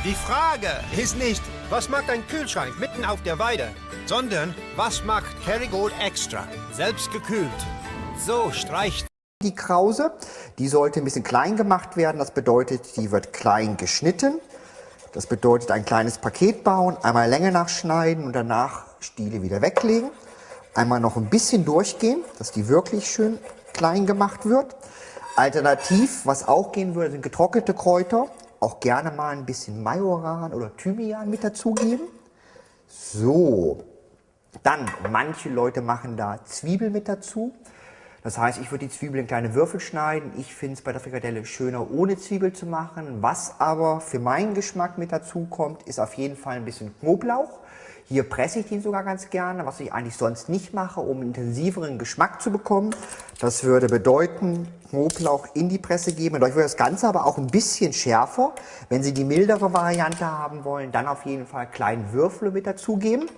Die Frage ist nicht, was macht ein Kühlschrank mitten auf der Weide, sondern was macht Kerrygold Extra, selbst gekühlt. So streicht die Krause. Die sollte ein bisschen klein gemacht werden, das bedeutet, die wird klein geschnitten. Das bedeutet, ein kleines Paket bauen, einmal Länge nachschneiden und danach Stiele wieder weglegen. Einmal noch ein bisschen durchgehen, dass die wirklich schön klein gemacht wird. Alternativ, was auch gehen würde, sind getrocknete Kräuter. Auch gerne mal ein bisschen Majoran oder Thymian mit dazugeben. So, dann, manche Leute machen da Zwiebel mit dazu. Das heißt, ich würde die Zwiebel in kleine Würfel schneiden. Ich finde es bei der Frikadelle schöner, ohne Zwiebel zu machen. Was aber für meinen Geschmack mit dazu kommt, ist auf jeden Fall ein bisschen Knoblauch. Hier presse ich den sogar ganz gerne, was ich eigentlich sonst nicht mache, um einen intensiveren Geschmack zu bekommen. Das würde bedeuten, Knoblauch in die Presse geben. Dadurch wird das Ganze aber auch ein bisschen schärfer. Wenn Sie die mildere Variante haben wollen, dann auf jeden Fall kleinen Würfel mit dazugeben.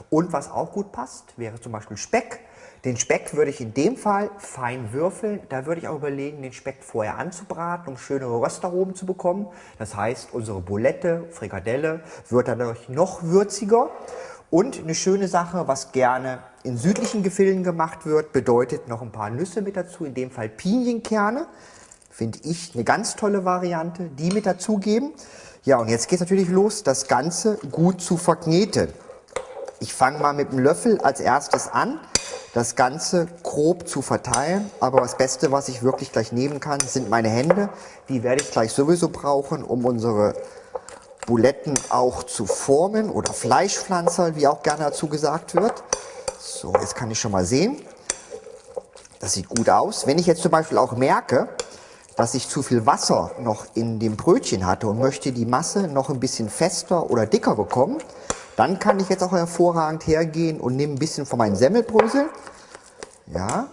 Und was auch gut passt, wäre zum Beispiel Speck. Den Speck würde ich in dem Fall fein würfeln. Da würde ich auch überlegen, den Speck vorher anzubraten, um schönere Röstaromen zu bekommen. Das heißt, unsere Bulette, Frikadelle wird dadurch noch würziger. Und eine schöne Sache, was gerne in südlichen Gefilden gemacht wird, bedeutet noch ein paar Nüsse mit dazu, in dem Fall Pinienkerne. Finde ich eine ganz tolle Variante, die mit dazugeben. Ja, und jetzt geht es natürlich los, das Ganze gut zu verkneten. Ich fange mal mit dem Löffel als erstes an, das Ganze grob zu verteilen. Aber das Beste, was ich wirklich gleich nehmen kann, sind meine Hände. Die werde ich gleich sowieso brauchen, um unsere Buletten auch zu formen oder Fleischpflanzer, wie auch gerne dazu gesagt wird. So, jetzt kann ich schon mal sehen. Das sieht gut aus. Wenn ich jetzt zum Beispiel auch merke, dass ich zu viel Wasser noch in dem Brötchen hatte und möchte die Masse noch ein bisschen fester oder dicker bekommen, dann kann ich jetzt auch hervorragend hergehen und nehme ein bisschen von meinen Semmelbrösel. Ja,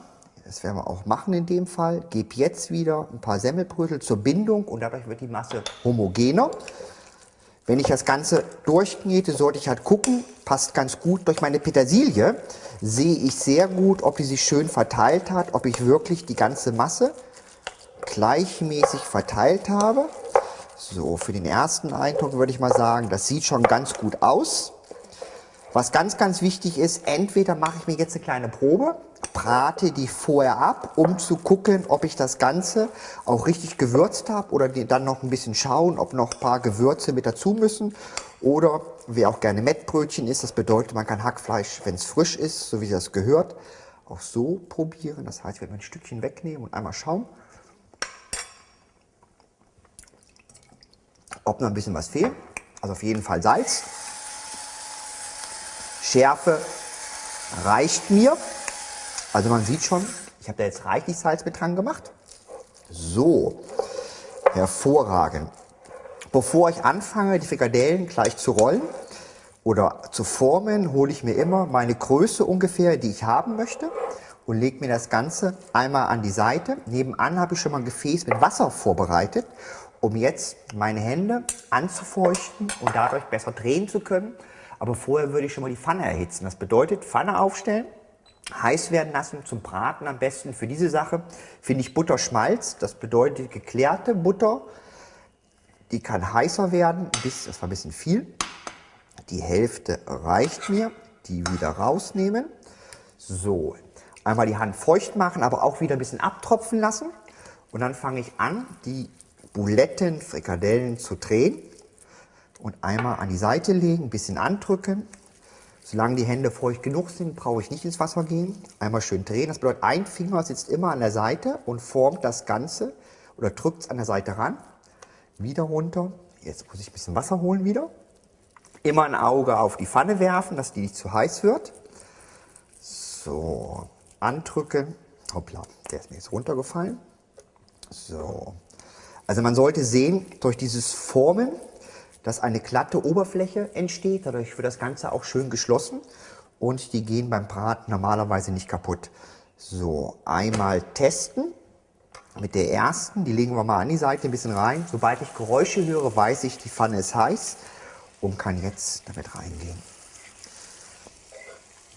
das werden wir auch machen in dem Fall. Gebe jetzt wieder ein paar Semmelbrösel zur Bindung und dadurch wird die Masse homogener. Wenn ich das Ganze durchknete, sollte ich halt gucken, passt ganz gut. Durch meine Petersilie sehe ich sehr gut, ob die sich schön verteilt hat, ob ich wirklich die ganze Masse gleichmäßig verteilt habe. So, für den ersten Eindruck würde ich mal sagen, das sieht schon ganz gut aus. Was ganz, ganz wichtig ist, entweder mache ich mir jetzt eine kleine Probe, brate die vorher ab, um zu gucken, ob ich das Ganze auch richtig gewürzt habe oder dann noch ein bisschen schauen, ob noch ein paar Gewürze mit dazu müssen. Oder wer auch gerne Mettbrötchen isst, das bedeutet, man kann Hackfleisch, wenn es frisch ist, so wie das gehört, auch so probieren. Das heißt, ich werde mir ein Stückchen wegnehmen und einmal schauen, ob noch ein bisschen was fehlt. Also auf jeden Fall Salz. Schärfe reicht mir. Also man sieht schon, ich habe da jetzt reichlich Salz mit dran gemacht. So, hervorragend. Bevor ich anfange, die Frikadellen gleich zu rollen oder zu formen, hole ich mir immer meine Größe ungefähr, die ich haben möchte und lege mir das Ganze einmal an die Seite. Nebenan habe ich schon mal ein Gefäß mit Wasser vorbereitet, um jetzt meine Hände anzufeuchten und dadurch besser drehen zu können. Aber vorher würde ich schon mal die Pfanne erhitzen. Das bedeutet, Pfanne aufstellen, heiß werden lassen, zum Braten am besten. Für diese Sache finde ich Butterschmalz. Das bedeutet geklärte Butter. Die kann heißer werden, das war ein bisschen viel. Die Hälfte reicht mir. Die wieder rausnehmen. So, einmal die Hand feucht machen, aber auch wieder ein bisschen abtropfen lassen. Und dann fange ich an, die Buletten, Frikadellen zu drehen. Und einmal an die Seite legen, ein bisschen andrücken. Solange die Hände feucht genug sind, brauche ich nicht ins Wasser gehen. Einmal schön drehen. Das bedeutet, ein Finger sitzt immer an der Seite und formt das Ganze oder drückt es an der Seite ran. Wieder runter. Jetzt muss ich ein bisschen Wasser holen wieder. Immer ein Auge auf die Pfanne werfen, dass die nicht zu heiß wird. So, andrücken. Hoppla, der ist mir jetzt runtergefallen. So. Also man sollte sehen, durch dieses Formen, dass eine glatte Oberfläche entsteht. Dadurch wird das Ganze auch schön geschlossen und die gehen beim Braten normalerweise nicht kaputt. So, einmal testen mit der ersten. Die legen wir mal an die Seite ein bisschen rein. Sobald ich Geräusche höre, weiß ich, die Pfanne ist heiß und kann jetzt damit reingehen.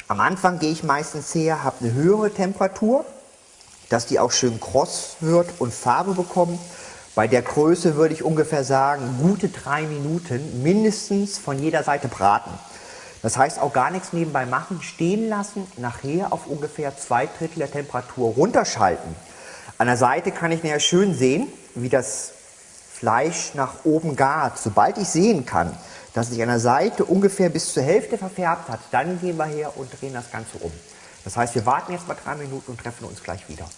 Am Anfang gehe ich meistens her, habe eine höhere Temperatur, dass die auch schön kross wird und Farbe bekommt. Bei der Größe würde ich ungefähr sagen, gute 3 Minuten mindestens von jeder Seite braten. Das heißt auch gar nichts nebenbei machen, stehen lassen, nachher auf ungefähr 2/3 der Temperatur runterschalten. An der Seite kann ich nachher schön sehen, wie das Fleisch nach oben gart. Sobald ich sehen kann, dass sich an der Seite ungefähr bis zur Hälfte verfärbt hat, dann gehen wir her und drehen das Ganze um. Das heißt, wir warten jetzt mal 3 Minuten und treffen uns gleich wieder.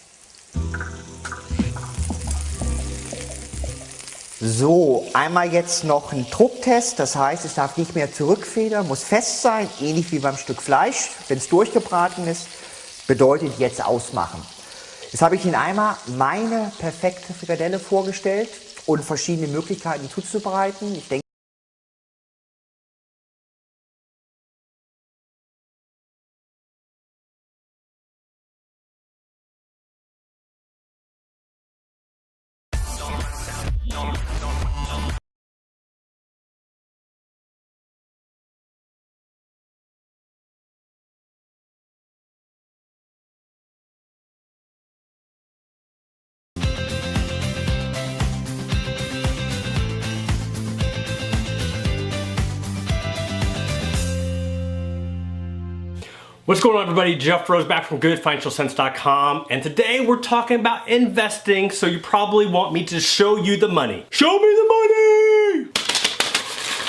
So, einmal jetzt noch ein Drucktest, das heißt, es darf nicht mehr zurückfedern, muss fest sein, ähnlich wie beim Stück Fleisch. Wenn es durchgebraten ist, bedeutet jetzt ausmachen. Jetzt habe ich Ihnen einmal meine perfekte Frikadelle vorgestellt und verschiedene Möglichkeiten zuzubereiten. Ich denke, What's going on, everybody? Jeff Rose back from GoodFinancialSense.com, and today we're talking about investing, so you probably want me to show you the money. Show me the money!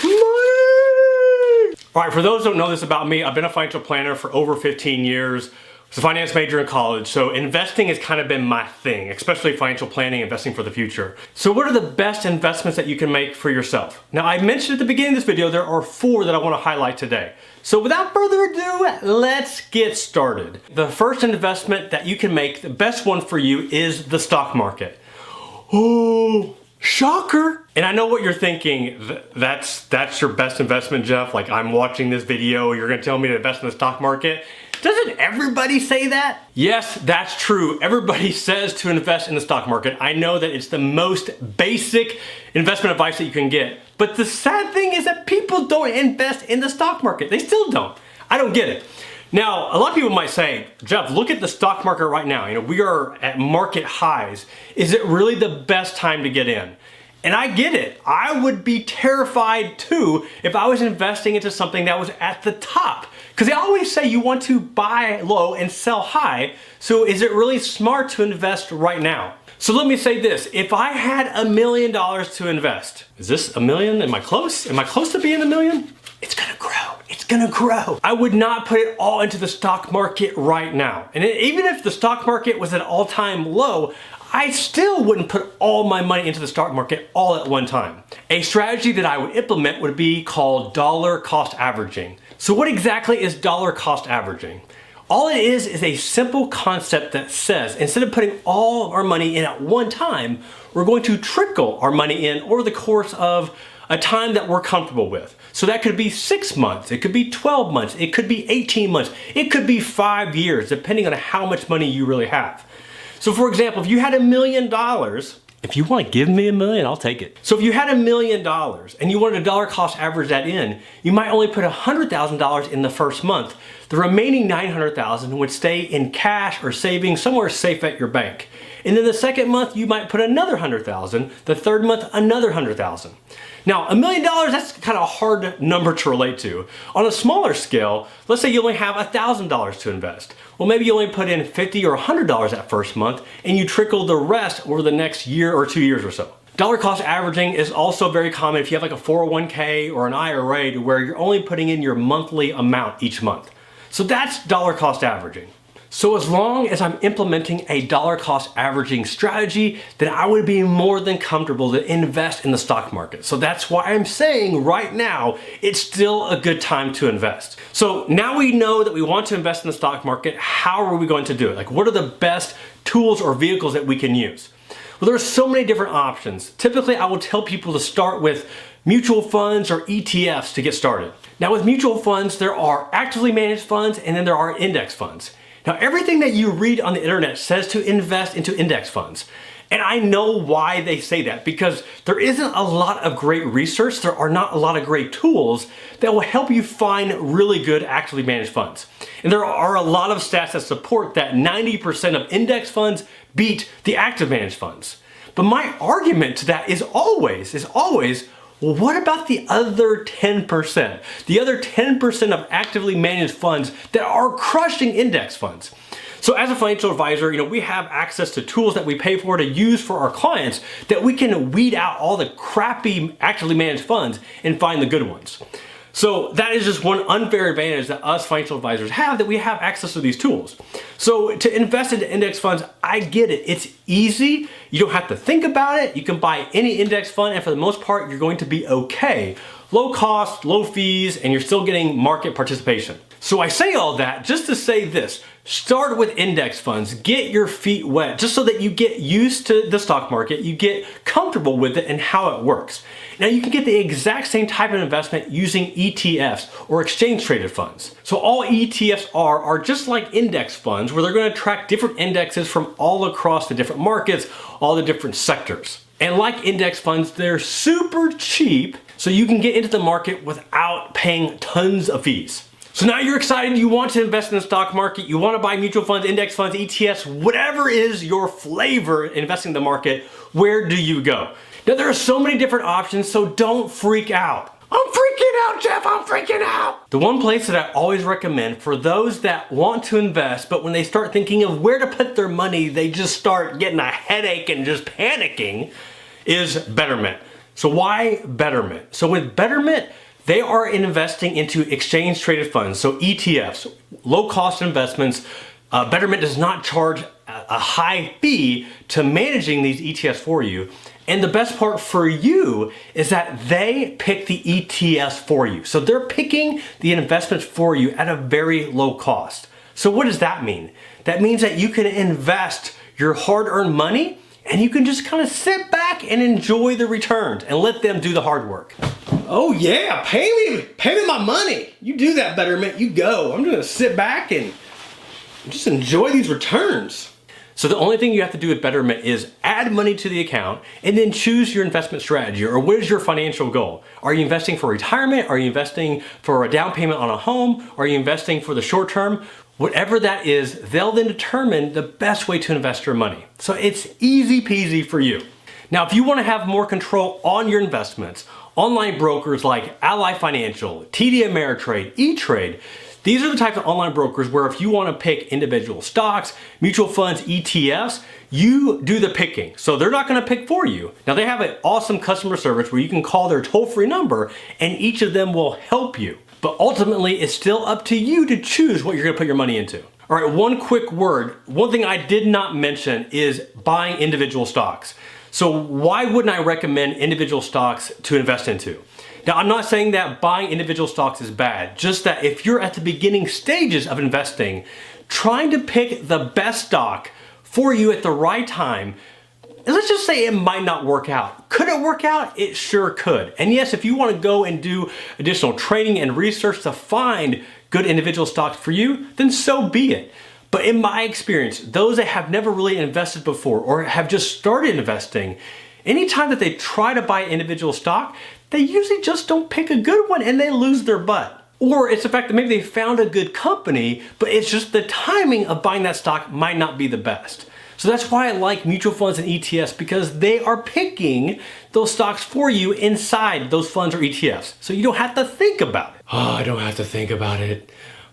Money! All right, for those who don't know this about me, I've been a financial planner for over 15 years. I was a finance major in college, so investing has kind of been my thing, especially financial planning, investing for the future. So what are the best investments that you can make for yourself? Now, I mentioned at the beginning of this video, there are 4 that I want to highlight today. So without further ado, let's get started. The first investment that you can make, the best one for you, is the stock market. Oh, shocker. And I know what you're thinking, that's your best investment, Jeff? Like, I'm watching this video, you're gonna tell me to invest in the stock market? Doesn't everybody say that? Yes, that's true. Everybody says to invest in the stock market. I know that it's the most basic investment advice that you can get. But the sad thing is that people don't invest in the stock market. They still don't. I don't get it. Now, a lot of people might say, Jeff, look at the stock market right now. You know, we are at market highs. Is it really the best time to get in? And I get it. I would be terrified too if I was investing into something that was at the top. Because they always say you want to buy low and sell high. So is it really smart to invest right now? So let me say this, if I had $1 million to invest, is this $1 million? Am I close? Am I close to being $1 million? It's gonna grow, it's gonna grow. I would not put it all into the stock market right now. And even if the stock market was at an all-time low, I still wouldn't put all my money into the stock market all at one time. A strategy that I would implement would be called dollar cost averaging. So what exactly is dollar cost averaging? All it is a simple concept that says instead of putting all of our money in at one time, we're going to trickle our money in over the course of a time that we're comfortable with. So that could be 6 months, it could be 12 months, it could be 18 months, it could be 5 years, depending on how much money you really have. So for example, if you had $1 million, if you want to give me $1 million, I'll take it. So if you had $1 million and you wanted to dollar cost average that in, you might only put $100,000 in the first month. The remaining $900,000 would stay in cash or savings somewhere safe at your bank. And then the second month, you might put another $100,000. The third month, another $100,000. Now, $1 million, that's kind of a hard number to relate to. On a smaller scale, let's say you only have $1,000 to invest. Well, maybe you only put in $50 or $100 that first month, and you trickle the rest over the next year or 2 years or so. Dollar cost averaging is also very common if you have like a 401k or an IRA to where you're only putting in your monthly amount each month. So that's dollar cost averaging. So as long as I'm implementing a dollar cost averaging strategy, then I would be more than comfortable to invest in the stock market. So that's why I'm saying right now, it's still a good time to invest. So now we know that we want to invest in the stock market. How are we going to do it? Like, what are the best tools or vehicles that we can use? Well, there are so many different options. Typically, I will tell people to start with mutual funds or ETFs to get started. Now with mutual funds, there are actively managed funds and then there are index funds. Now, everything that you read on the internet says to invest into index funds. And I know why they say that, because there isn't a lot of great research, there are not a lot of great tools that will help you find really good actively managed funds. And there are a lot of stats that support that 90% of index funds beat the active managed funds. But my argument to that is always, well, what about the other 10%? The other 10% of actively managed funds that are crushing index funds. So as a financial advisor, we have access to tools that we pay for to use for our clients that we can weed out all the crappy actively managed funds and find the good ones. So that is just one unfair advantage that us financial advisors have, that we have access to these tools. So to invest into index funds, I get it. It's easy. You don't have to think about it. You can buy any index fund, and for the most part, you're going to be okay. Low cost, low fees, and you're still getting market participation. So I say all that just to say this. Start with index funds, get your feet wet, just so that you get used to the stock market, you get comfortable with it and how it works. Now you can get the exact same type of investment using ETFs or exchange traded funds. So all ETFs are just like index funds, where they're going to track different indexes from all across the different markets, all the different sectors. And like index funds, they're super cheap, so you can get into the market without paying tons of fees. So now you're excited, you want to invest in the stock market, you want to buy mutual funds, index funds, ETFs, whatever is your flavor investing in the market, where do you go? Now there are so many different options, so don't freak out. I'm freaking out, Jeff, I'm freaking out. The one place that I always recommend for those that want to invest, but when they start thinking of where to put their money, they just start getting a headache and just panicking, is Betterment. So why Betterment? So with Betterment, they are investing into exchange traded funds, so ETFs, low cost investments. Betterment does not charge a high fee to managing these ETFs for you. And the best part for you is that they pick the ETFs for you. So they're picking the investments for you at a very low cost. So what does that mean? That means that you can invest your hard-earned money and you can just kind of sit back and enjoy the returns and let them do the hard work. Oh yeah, pay me my money. You do that, Betterment, you go. I'm gonna sit back and just enjoy these returns. So the only thing you have to do with Betterment is add money to the account and then choose your investment strategy, or what is your financial goal? Are you investing for retirement? Are you investing for a down payment on a home? Are you investing for the short term? Whatever that is, they'll then determine the best way to invest your money. So it's easy peasy for you. Now, if you want to have more control on your investments, online brokers like Ally Financial, TD Ameritrade, E-Trade, these are the types of online brokers where if you want to pick individual stocks, mutual funds, ETFs, you do the picking. So they're not going to pick for you. Now they have an awesome customer service where you can call their toll-free number and each of them will help you. But ultimately, it's still up to you to choose what you're going to put your money into. All right, one quick word. One thing I did not mention is buying individual stocks. So why wouldn't I recommend individual stocks to invest into? Now, I'm not saying that buying individual stocks is bad, just that if you're at the beginning stages of investing, trying to pick the best stock for you at the right time, let's just say it might not work out. Could it work out? It sure could. And yes, if you want to go and do additional training and research to find good individual stocks for you, then so be it. But in my experience, those that have never really invested before or have just started investing, anytime that they try to buy individual stock, they usually just don't pick a good one and they lose their butt. Or it's the fact that maybe they found a good company, but it's just the timing of buying that stock might not be the best. So that's why I like mutual funds and ETFs, because they are picking those stocks for you inside those funds or ETFs. So you don't have to think about it. Oh, I don't have to think about it.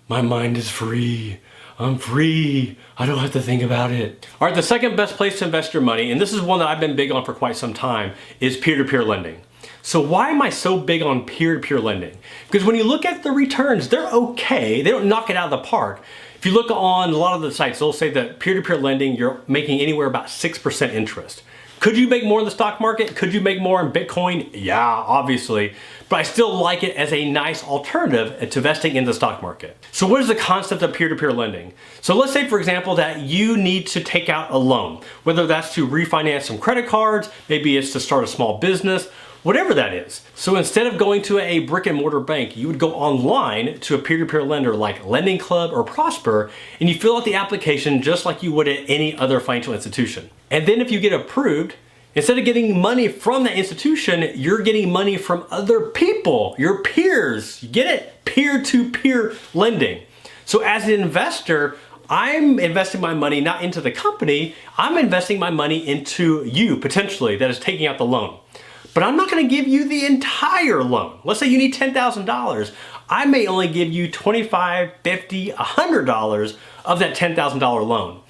My mind is free. I'm free. I don't have to think about it. All right, the second best place to invest your money, and this is one that I've been big on for quite some time, is peer-to-peer lending. So why am I so big on peer-to-peer lending? Because when you look at the returns, they're okay. They don't knock it out of the park. If you look on a lot of the sites, they'll say that peer-to-peer lending, you're making anywhere about 6% interest. Could you make more in the stock market? Could you make more in Bitcoin? Yeah, obviously. But I still like it as a nice alternative to investing in the stock market. So what is the concept of peer-to-peer lending? So let's say, for example, that you need to take out a loan, whether that's to refinance some credit cards, maybe it's to start a small business, whatever that is. So instead of going to a brick and mortar bank, you would go online to a peer-to-peer lender like Lending Club or Prosper, and you fill out the application just like you would at any other financial institution. And then if you get approved, instead of getting money from that institution, you're getting money from other people, your peers. You get it? Peer-to-peer lending. So as an investor, I'm investing my money not into the company, I'm investing my money into you, potentially, that is taking out the loan. But I'm not gonna give you the entire loan. Let's say you need $10,000. I may only give you $25, $50, $100 of that $10,000 loan.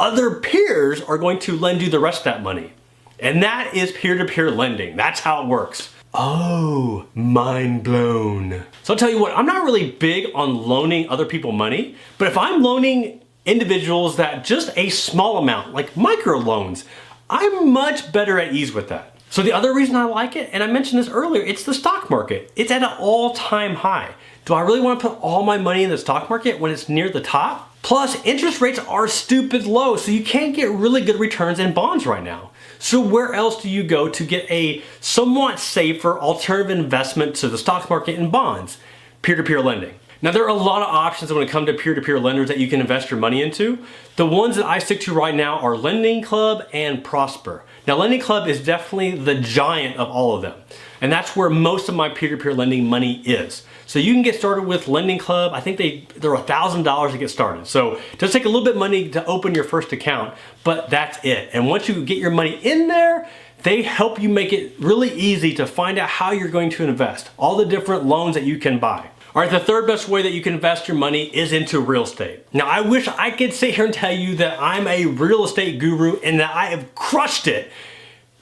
Other peers are going to lend you the rest of that money. And that is peer-to-peer lending. That's how it works. Oh, mind blown. So I'll tell you what, I'm not really big on loaning other people money, but if I'm loaning individuals that just a small amount, like micro loans, I'm much better at ease with that. So the other reason I like it, and I mentioned this earlier, it's the stock market. It's at an all-time high. Do I really want to put all my money in the stock market when it's near the top? Plus, interest rates are stupid low, so you can't get really good returns in bonds right now. So where else do you go to get a somewhat safer alternative investment to the stock market and bonds? Peer-to-peer lending. Now there are a lot of options when it comes to peer-to-peer lenders that you can invest your money into. The ones that I stick to right now are Lending Club and Prosper. Now Lending Club is definitely the giant of all of them. And that's where most of my peer-to-peer lending money is. So you can get started with Lending Club. I think they're $1,000 to get started. So it does take a little bit of money to open your first account, but that's it. And once you get your money in there, they help you make it really easy to find out how you're going to invest, all the different loans that you can buy. All right, the third best way that you can invest your money is into real estate. Now, I wish I could sit here and tell you that I'm a real estate guru and that I have crushed it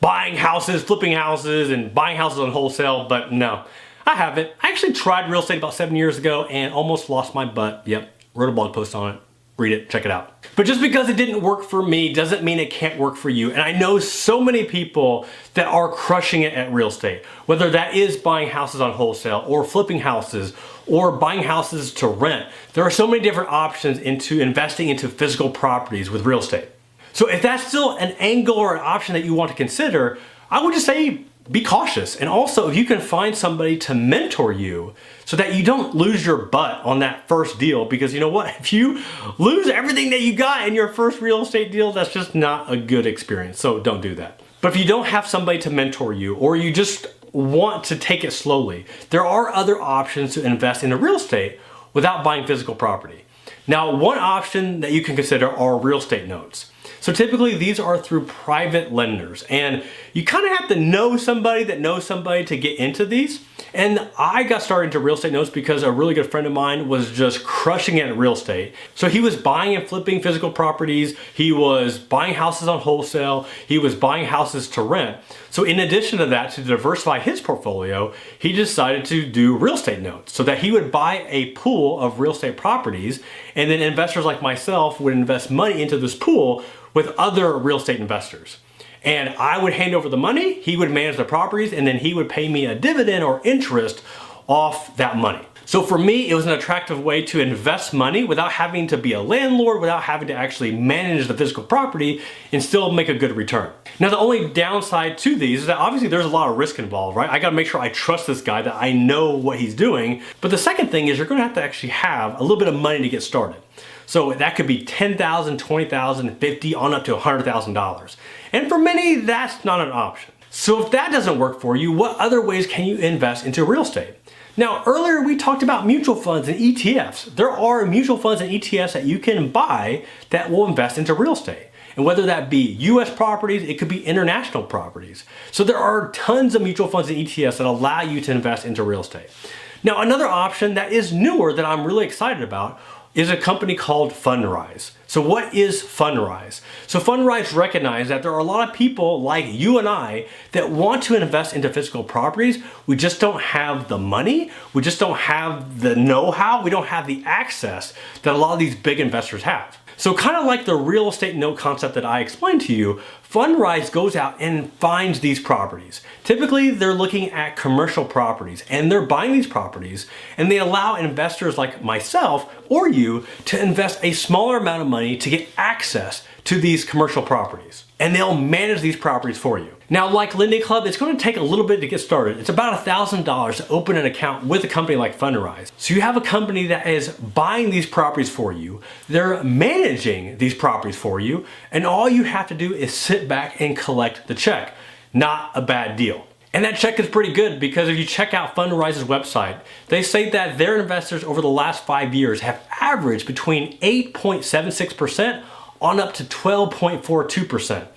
buying houses, flipping houses, and buying houses on wholesale, but no, I haven't. I actually tried real estate about 7 years ago and almost lost my butt. Yep, wrote a blog post on it. Read it, check it out. But just because it didn't work for me doesn't mean it can't work for you. And I know so many people that are crushing it at real estate, whether that is buying houses on wholesale or flipping houses or buying houses to rent. There are so many different options into investing into physical properties with real estate. So if that's still an angle or an option that you want to consider, I would just say be cautious. And also if you can find somebody to mentor you so that you don't lose your butt on that first deal, because you know what, if you lose everything that you got in your first real estate deal, that's just not a good experience. So don't do that. But if you don't have somebody to mentor you, or you just want to take it slowly, there are other options to invest in real estate without buying physical property. Now, one option that you can consider are real estate notes. So typically these are through private lenders, and you kind of have to know somebody that knows somebody to get into these. And I got started into real estate notes because a really good friend of mine was just crushing it in real estate. So he was buying and flipping physical properties. He was buying houses on wholesale. He was buying houses to rent. So in addition to that, to diversify his portfolio, he decided to do real estate notes so that he would buy a pool of real estate properties, and then investors like myself would invest money into this pool with other real estate investors. And I would hand over the money, he would manage the properties, and then he would pay me a dividend or interest off that money. So for me, it was an attractive way to invest money without having to be a landlord, without having to actually manage the physical property and still make a good return. Now, the only downside to these is that obviously there's a lot of risk involved, right? I gotta make sure I trust this guy, that I know what he's doing. But the second thing is you're gonna have to actually have a little bit of money to get started. So that could be $10,000, $20,000, $50,000, on up to $100,000. And for many, that's not an option. So if that doesn't work for you, what other ways can you invest into real estate? Now, earlier we talked about mutual funds and ETFs. There are mutual funds and ETFs that you can buy that will invest into real estate. And whether that be US properties, it could be international properties. So there are tons of mutual funds and ETFs that allow you to invest into real estate. Now, another option that is newer that I'm really excited about is a company called Fundrise. So what is Fundrise? So Fundrise recognizes that there are a lot of people like you and I that want to invest into physical properties. We just don't have the money. We just don't have the know-how. We don't have the access that a lot of these big investors have. So kind of like the real estate note concept that I explained to you, Fundrise goes out and finds these properties. Typically, they're looking at commercial properties and they're buying these properties, and they allow investors like myself or you to invest a smaller amount of money to get access to these commercial properties. And they'll manage these properties for you. Now, like Lending Club, it's going to take a little bit to get started. It's about $1,000 to open an account with a company like Fundrise. So you have a company that is buying these properties for you. They're managing these properties for you. And all you have to do is sit back and collect the check. Not a bad deal. And that check is pretty good because if you check out Fundrise's website, they say that their investors over the last 5 years have averaged between 8.76% on up to 12.42%.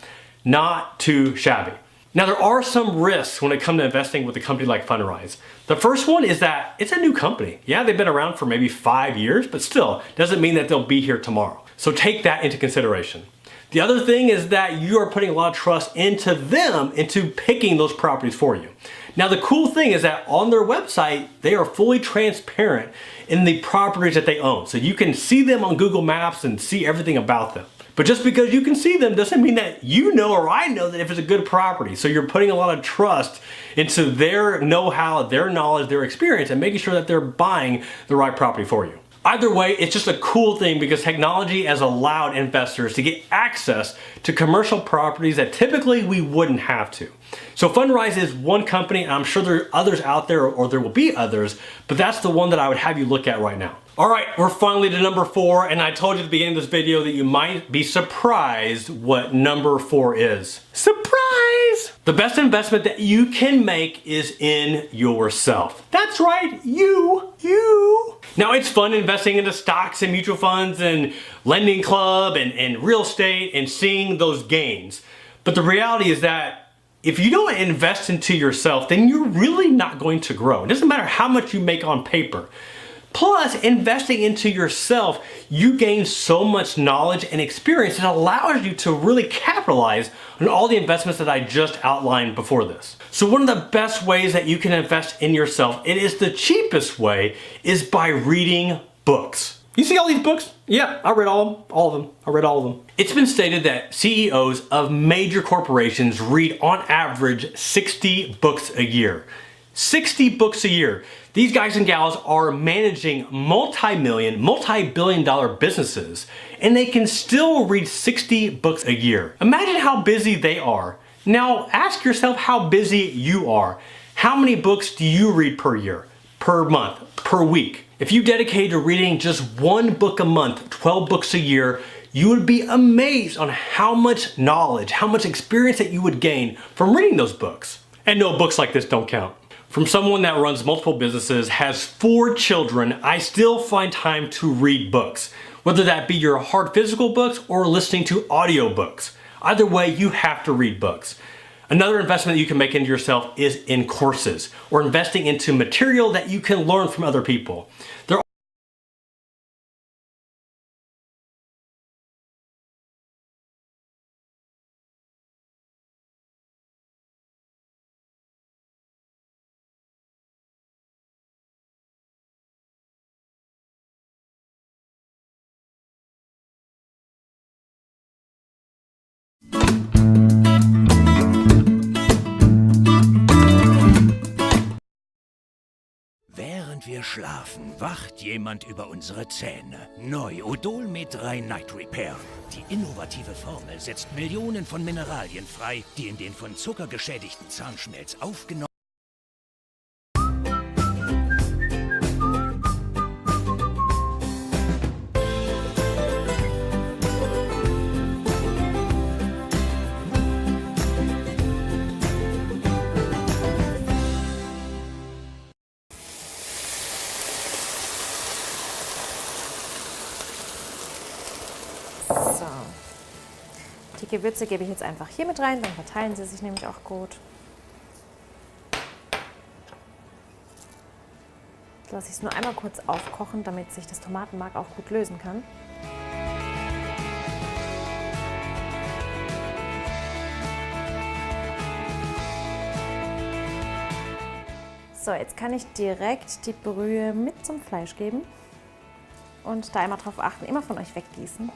Not too shabby. Now there are some risks when it comes to investing with a company like Fundrise. The first one is that it's a new company. Yeah, they've been around for maybe 5 years, but still doesn't mean that they'll be here tomorrow. So take that into consideration. The other thing is that you are putting a lot of trust into them, into picking those properties for you. Now the cool thing is that on their website, they are fully transparent in the properties that they own. So you can see them on Google Maps and see everything about them. But just because you can see them doesn't mean that you know or I know that if it's a good property. So you're putting a lot of trust into their know-how, their knowledge, their experience, and making sure that they're buying the right property for you. Either way, it's just a cool thing because technology has allowed investors to get access to commercial properties that typically we wouldn't have to. So Fundrise is one company, and I'm sure there are others out there, or there will be others, but that's the one that I would have you look at right now. All right, we're finally to number 4, and I told you at the beginning of this video that you might be surprised what number 4 is. Surprise! The best investment that you can make is in yourself. That's right, you. Now it's fun investing into stocks and mutual funds and lending club and real estate and seeing those gains. But the reality is that if you don't invest into yourself, then you're really not going to grow. It doesn't matter how much you make on paper. Plus, investing into yourself, you gain so much knowledge and experience that allows you to really capitalize on all the investments that I just outlined before this. So one of the best ways that you can invest in yourself, it is the cheapest way, is by reading books. You see all these books? Yeah, I read all of them. I read all of them. It's been stated that CEOs of major corporations read on average 60 books a year. 60 books a year. These guys and gals are managing multi-million, multi-billion dollar businesses, and they can still read 60 books a year. Imagine how busy they are. Now ask yourself how busy you are. How many books do you read per year, per month, per week? If you dedicated to reading just 1 book a month, 12 books a year, you would be amazed on how much knowledge, how much experience that you would gain from reading those books. And no, books like this don't count. From someone that runs multiple businesses, has 4 children, I still find time to read books. Whether that be your hard physical books or listening to audio books. Either way, you have to read books. Another investment that you can make into yourself is in courses or investing into material that you can learn from other people. Während wir schlafen, wacht jemand über unsere Zähne. Neu Odol Med 3 Night Repair. Die innovative Formel setzt Millionen von Mineralien frei, die in den von Zucker geschädigten Zahnschmelz aufgenommen. So, die Gewürze gebe ich jetzt einfach hier mit rein, dann verteilen sie sich nämlich auch gut. Jetzt lasse ich es nur einmal kurz aufkochen, damit sich das Tomatenmark auch gut lösen kann. So, jetzt kann ich direkt die Brühe mit zum Fleisch geben und da einmal drauf achten, immer von euch weggießen.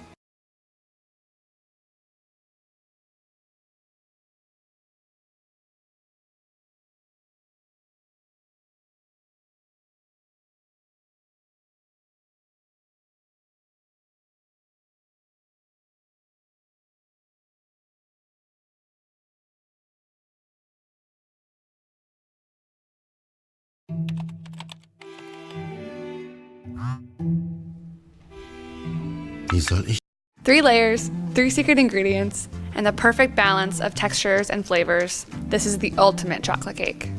Wie soll ich? 3 layers, 3 secret ingredients, and the perfect balance of textures and flavors, this is the ultimate chocolate cake.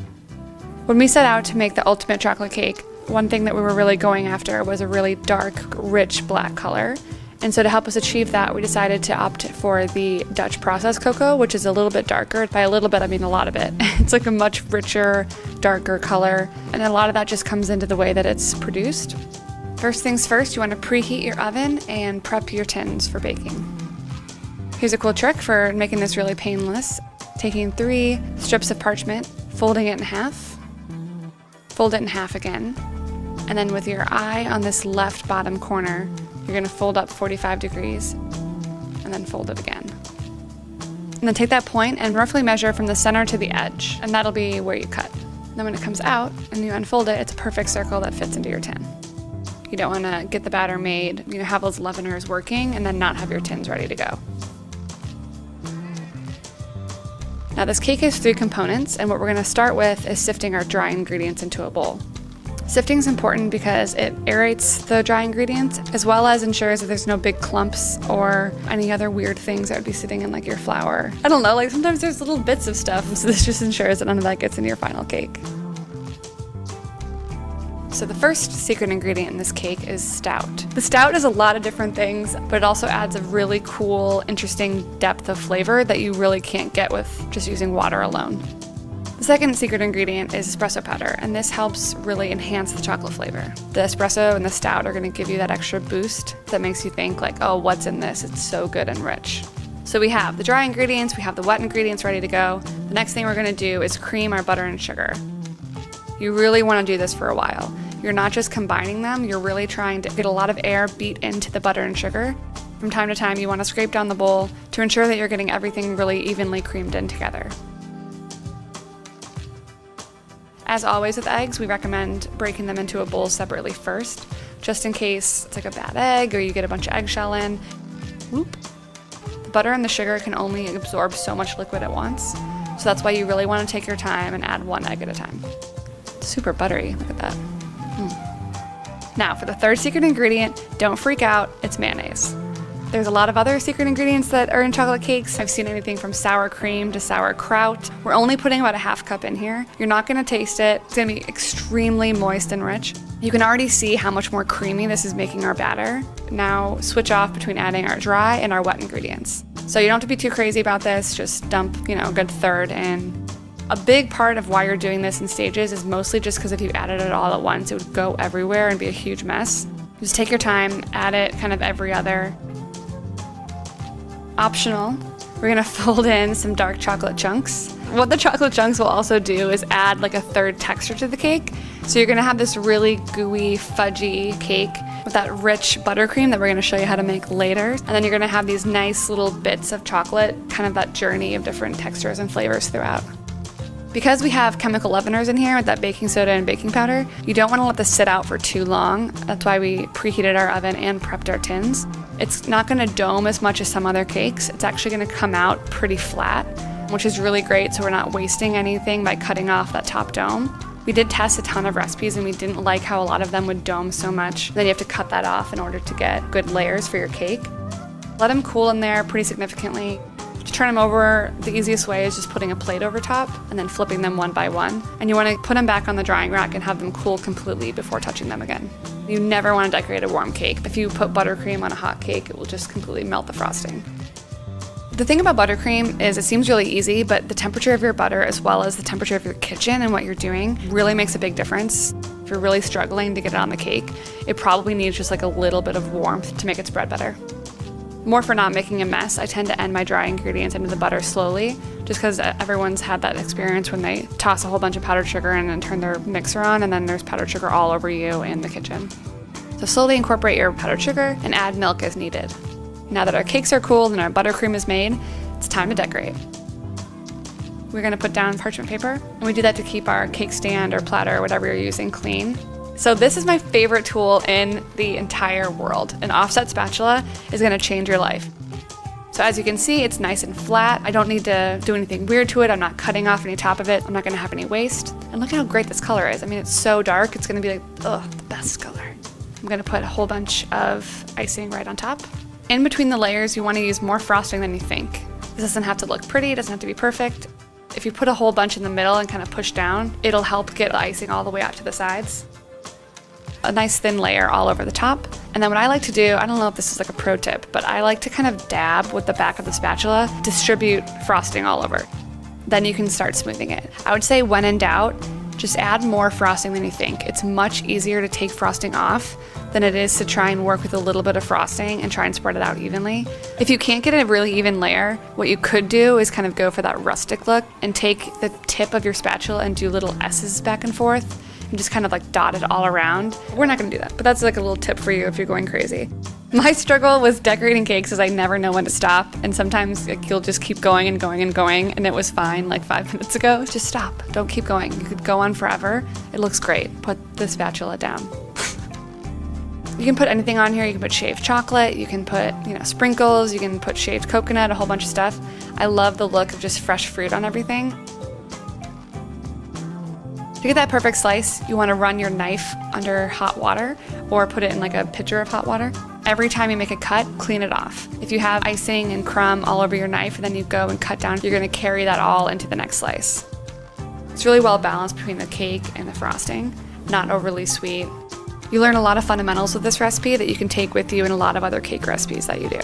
When we set out to make the ultimate chocolate cake, one thing that we were really going after was a really dark, rich black color. And so to help us achieve that, we decided to opt for the Dutch processed cocoa, which is a little bit darker. By a little bit, I mean a lot of it. It's like a much richer, darker color. And a lot of that just comes into the way that it's produced. First things first, you want to preheat your oven and prep your tins for baking. Here's a cool trick for making this really painless. Taking 3 strips of parchment, folding it in half, fold it in half again, and then with your eye on this left bottom corner, you're going to fold up 45 degrees and then fold it again. And then take that point and roughly measure from the center to the edge, and that'll be where you cut. Then when it comes out and you unfold it, it's a perfect circle that fits into your tin. You don't want to get the batter made, have those leaveners working and then not have your tins ready to go. Now this cake has 3 components, and what we're going to start with is sifting our dry ingredients into a bowl. Sifting is important because it aerates the dry ingredients as well as ensures that there's no big clumps or any other weird things that would be sitting in like your flour. I don't know, like sometimes there's little bits of stuff, so this just ensures that none of that gets into your final cake. So the first secret ingredient in this cake is stout. The stout is a lot of different things, but it also adds a really cool, interesting depth of flavor that you really can't get with just using water alone. The second secret ingredient is espresso powder, and this helps really enhance the chocolate flavor. The espresso and the stout are going to give you that extra boost that makes you think like, oh, what's in this? It's so good and rich. So we have the dry ingredients, we have the wet ingredients ready to go. The next thing we're going to do is cream our butter and sugar. You really want to do this for a while. You're not just combining them, you're really trying to get a lot of air beat into the butter and sugar. From time to time, you want to scrape down the bowl to ensure that you're getting everything really evenly creamed in together. As always with eggs, we recommend breaking them into a bowl separately first, just in case it's like a bad egg or you get a bunch of eggshell in. Whoop. The butter and the sugar can only absorb so much liquid at once, so that's why you really want to take your time and add 1 egg at a time. It's super buttery, look at that. Now for the third secret ingredient, don't freak out, it's mayonnaise. There's a lot of other secret ingredients that are in chocolate cakes. I've seen anything from sour cream to sauerkraut. We're only putting about a half cup in here. You're not gonna taste it. It's gonna be extremely moist and rich. You can already see how much more creamy this is making our batter. Now switch off between adding our dry and our wet ingredients. So you don't have to be too crazy about this, just dump, a good third in. A big part of why you're doing this in stages is mostly just because if you added it all at once, it would go everywhere and be a huge mess. Just take your time, add it kind of every other. Optional, we're gonna fold in some dark chocolate chunks. What the chocolate chunks will also do is add like a third texture to the cake. So you're gonna have this really gooey, fudgy cake with that rich buttercream that we're gonna show you how to make later. And then you're gonna have these nice little bits of chocolate, kind of that journey of different textures and flavors throughout. Because we have chemical leaveners in here with that baking soda and baking powder, you don't want to let this sit out for too long. That's why we preheated our oven and prepped our tins. It's not going to dome as much as some other cakes. It's actually going to come out pretty flat, which is really great, so we're not wasting anything by cutting off that top dome. We did test a ton of recipes and we didn't like how a lot of them would dome so much. Then you have to cut that off in order to get good layers for your cake. Let them cool in there pretty significantly. To turn them over, the easiest way is just putting a plate over top and then flipping them one by one. And you want to put them back on the drying rack and have them cool completely before touching them again. You never want to decorate a warm cake. If you put buttercream on a hot cake, it will just completely melt the frosting. The thing about buttercream is it seems really easy, but the temperature of your butter as well as the temperature of your kitchen and what you're doing really makes a big difference. If you're really struggling to get it on the cake, it probably needs just like a little bit of warmth to make it spread better. More for not making a mess, I tend to end my dry ingredients into the butter slowly, just because everyone's had that experience when they toss a whole bunch of powdered sugar in and turn their mixer on, and then there's powdered sugar all over you in the kitchen. So slowly incorporate your powdered sugar and add milk as needed. Now that our cakes are cooled and our buttercream is made, it's time to decorate. We're gonna put down parchment paper, and we do that to keep our cake stand or platter or whatever you're using clean. So this is my favorite tool in the entire world. An offset spatula is gonna change your life. So as you can see, it's nice and flat. I don't need to do anything weird to it. I'm not cutting off any top of it. I'm not gonna have any waste. And look at how great this color is. I mean, it's so dark, it's gonna be like, ugh, the best color. I'm gonna put a whole bunch of icing right on top. In between the layers, you wanna use more frosting than you think. This doesn't have to look pretty, it doesn't have to be perfect. If you put a whole bunch in the middle and kind of push down, it'll help get the icing all the way out to the sides. A nice thin layer all over the top. And then what I like to do, I don't know if this is like a pro tip, but I like to kind of dab with the back of the spatula, distribute frosting all over. Then you can start smoothing it. I would say when in doubt, just add more frosting than you think. It's much easier to take frosting off than it is to try and work with a little bit of frosting and try and spread it out evenly. If you can't get a really even layer, what you could do is kind of go for that rustic look and take the tip of your spatula and do little S's back and forth and just kind of like dot it all around. We're not gonna do that, but that's like a little tip for you if you're going crazy. My struggle with decorating cakes is I never know when to stop, and sometimes like, you'll just keep going and going and going, and it was fine like 5 minutes ago. Just stop, don't keep going. You could go on forever. It looks great. Put the spatula down. You can put anything on here. You can put shaved chocolate, you can put, sprinkles, you can put shaved coconut, a whole bunch of stuff. I love the look of just fresh fruit on everything. To get that perfect slice, you want to run your knife under hot water or put it in like a pitcher of hot water. Every time you make a cut, clean it off. If you have icing and crumb all over your knife and then you go and cut down, you're going to carry that all into the next slice. It's really well balanced between the cake and the frosting, not overly sweet. You learn a lot of fundamentals with this recipe that you can take with you in a lot of other cake recipes that you do.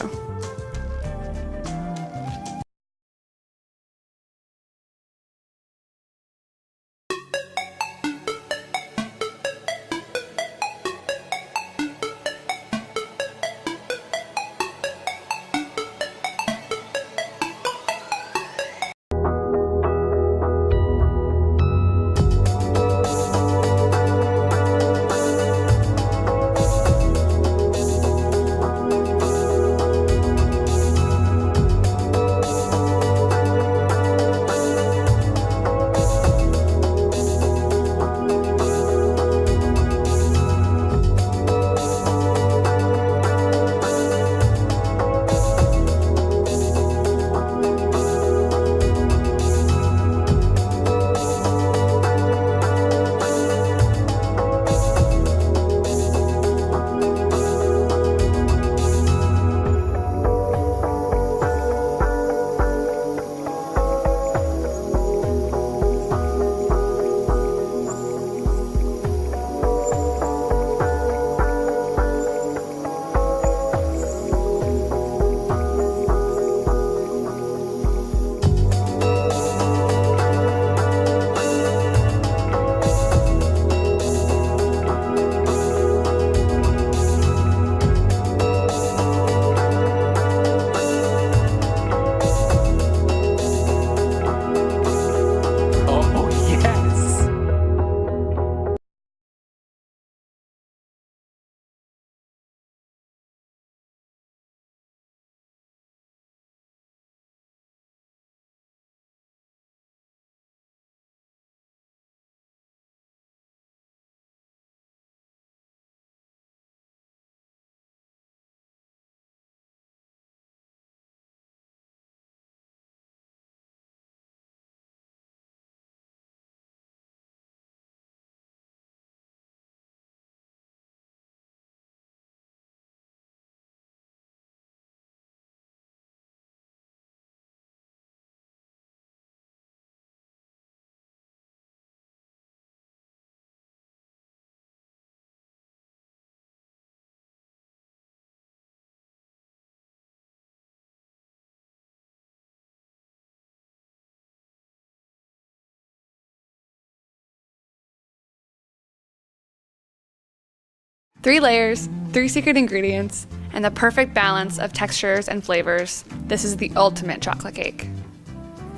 Three layers, 3 secret ingredients, and the perfect balance of textures and flavors. This is the ultimate chocolate cake.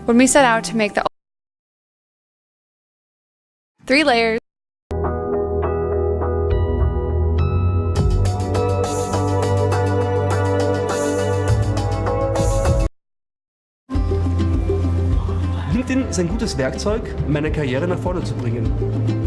When we set out to make the 3 layers, LinkedIn ist ein gutes Werkzeug, meine Karriere nach vorne zu bringen.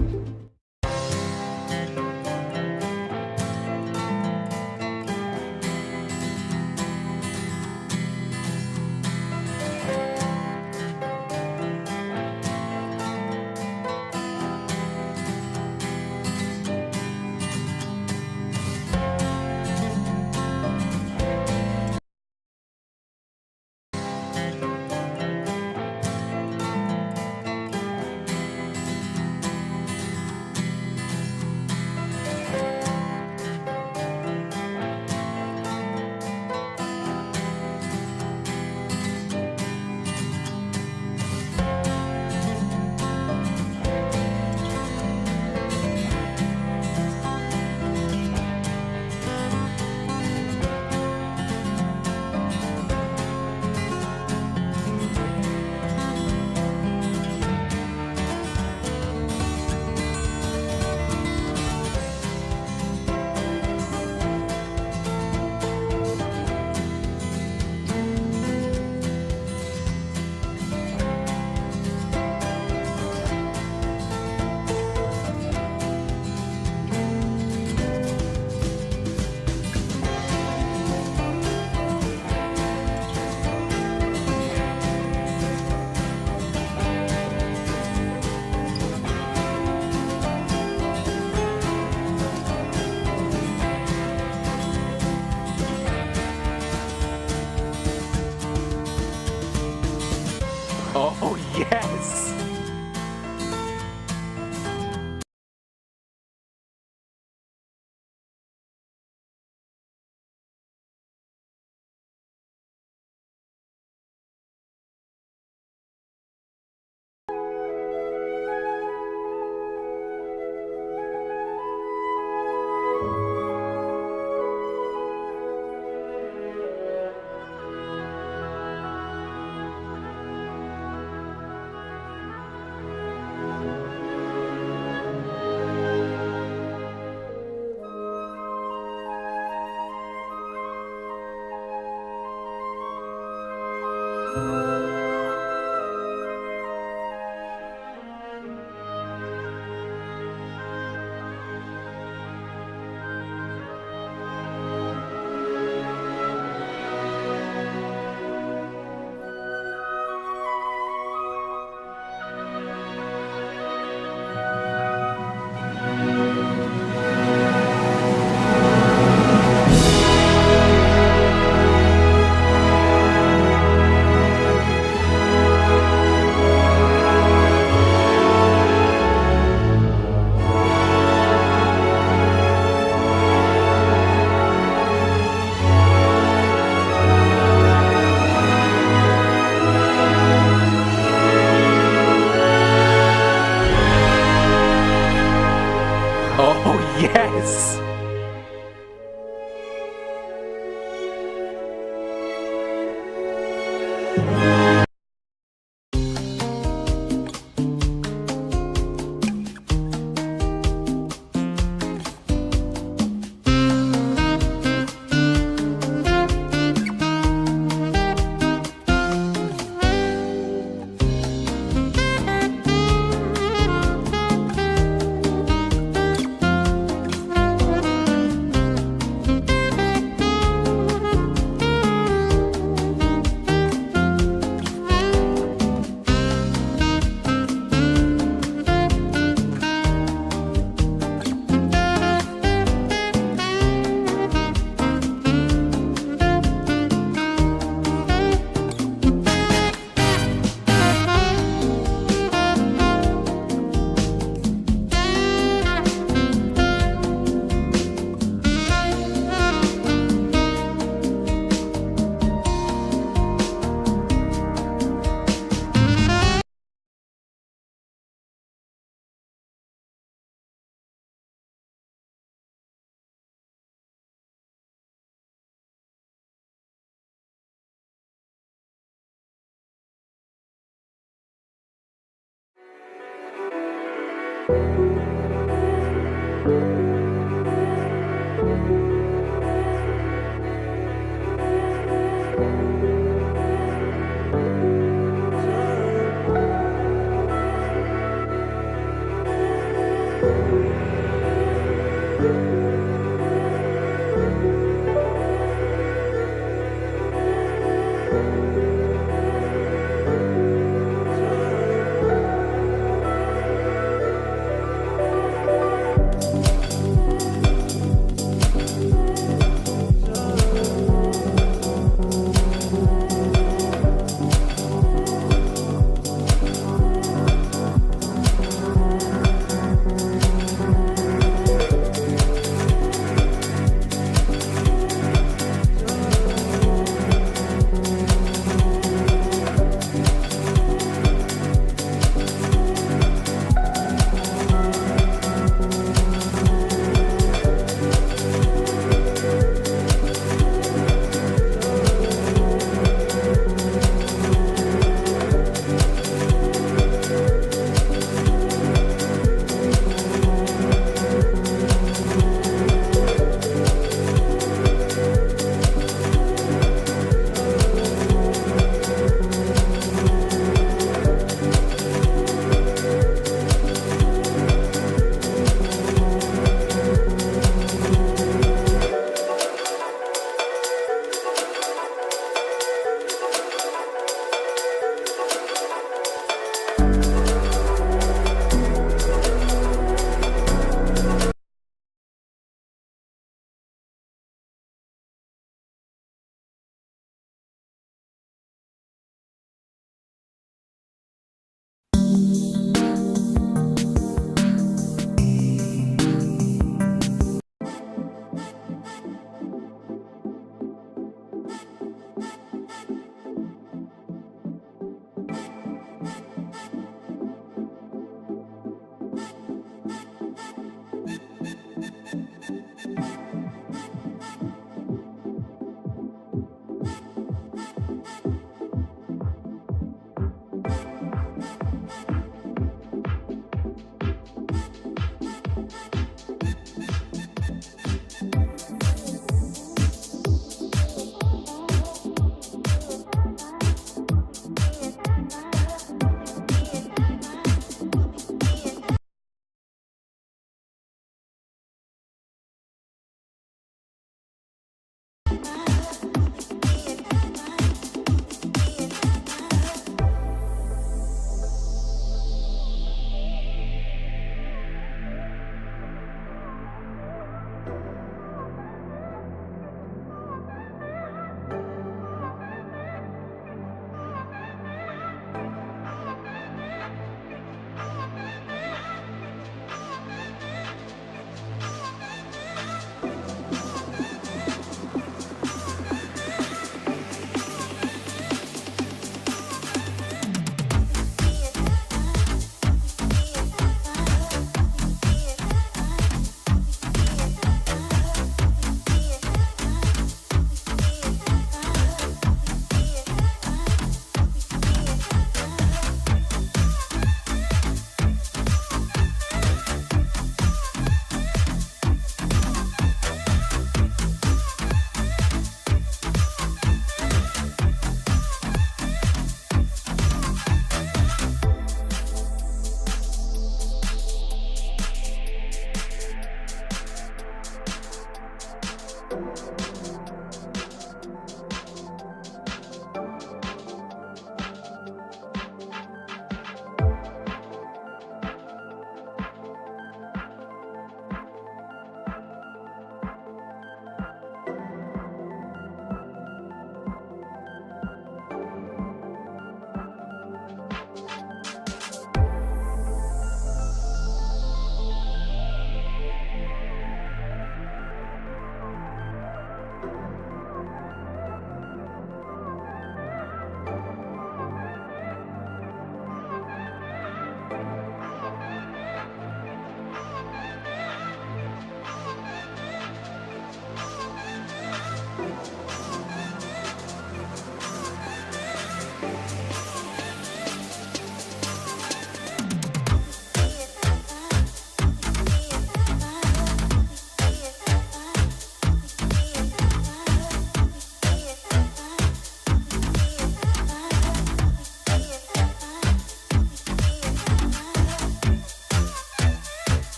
Oh, yes!